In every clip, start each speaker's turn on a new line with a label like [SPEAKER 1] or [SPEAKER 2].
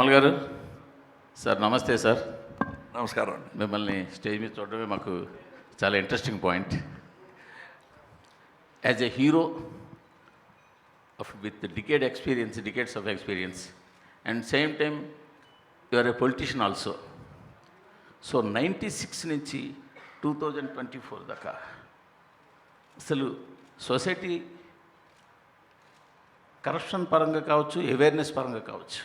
[SPEAKER 1] కమల్ గారు సార్, నమస్తే సార్.
[SPEAKER 2] నమస్కారం.
[SPEAKER 1] మిమ్మల్ని స్టేజ్ మీద చూడడమే మాకు చాలా interesting point. As a hero with decades of experience and same time you are a politician also. So 96 నుంచి 2024 దాకా అసలు సొసైటీ కరప్షన్ పరంగా కావచ్చు, అవేర్నెస్ పరంగా కావచ్చు,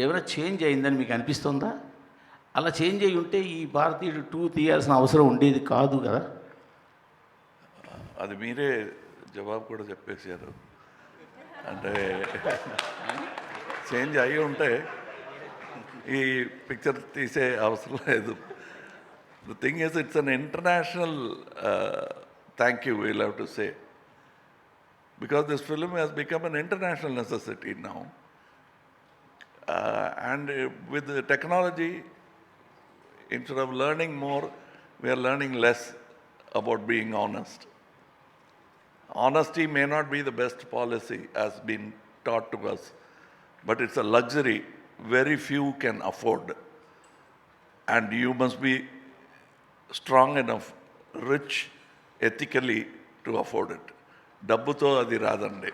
[SPEAKER 1] ఏమైనా చేంజ్ అయిందని మీకు అనిపిస్తుందా? అలా చేంజ్ అయ్యి ఉంటే ఈ భారతీయుడు తీయాల్సిన అవసరం ఉండేది కాదు కదా.
[SPEAKER 2] అది మీరే జవాబు కూడా చెప్పేశారు. అంటే చేంజ్ అయ్యి ఉంటే ఈ పిక్చర్ తీసే అవసరం లేదు. The thing is it's an international thank you will have to say, because this film has become an international necessity now. And with the technology, instead of learning more, we are learning less about being honest. Honesty may not be the best policy as been taught to us, but it's a luxury very few can afford. And you must be strong enough, rich ethically to afford it. డబ్బుతో అది రాదండి.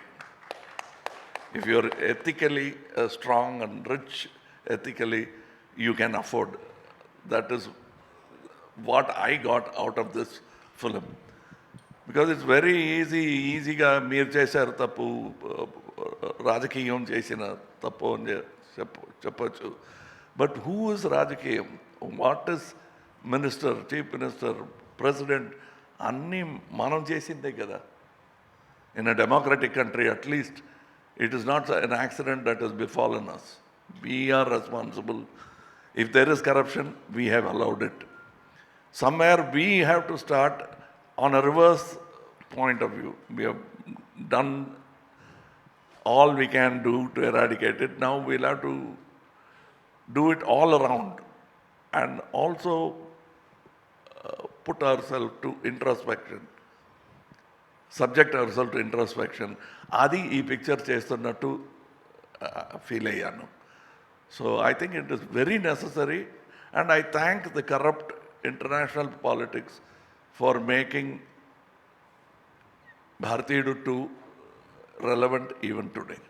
[SPEAKER 2] If you're ethically strong and rich ethically, you can afford. That is what I got out of this film. Because it's very easyగా మీరు చేశారు తప్పు, రాజకీయం చేసిన తప్పు అని చెప్పచ్చు. బట్ హూ ఇస్ రాజకీయం? What is minister, chief minister, president? అన్నీ మనం చేసిందే కదా. In a democratic country, at least, it is not an accident that has befallen us. We are responsible. If there is corruption, we have allowed it. Somewhere we have to start on a reverse point of view. We have done all we can do to eradicate it. Now we'll have to do it all around and also put ourselves to introspection. Subject our to introspection. అది ఈ picture చేస్తున్నట్టు feel అయ్యాను. So I think it is very necessary and I thank the corrupt international politics for making Bharateeyudu 2 relevant even today.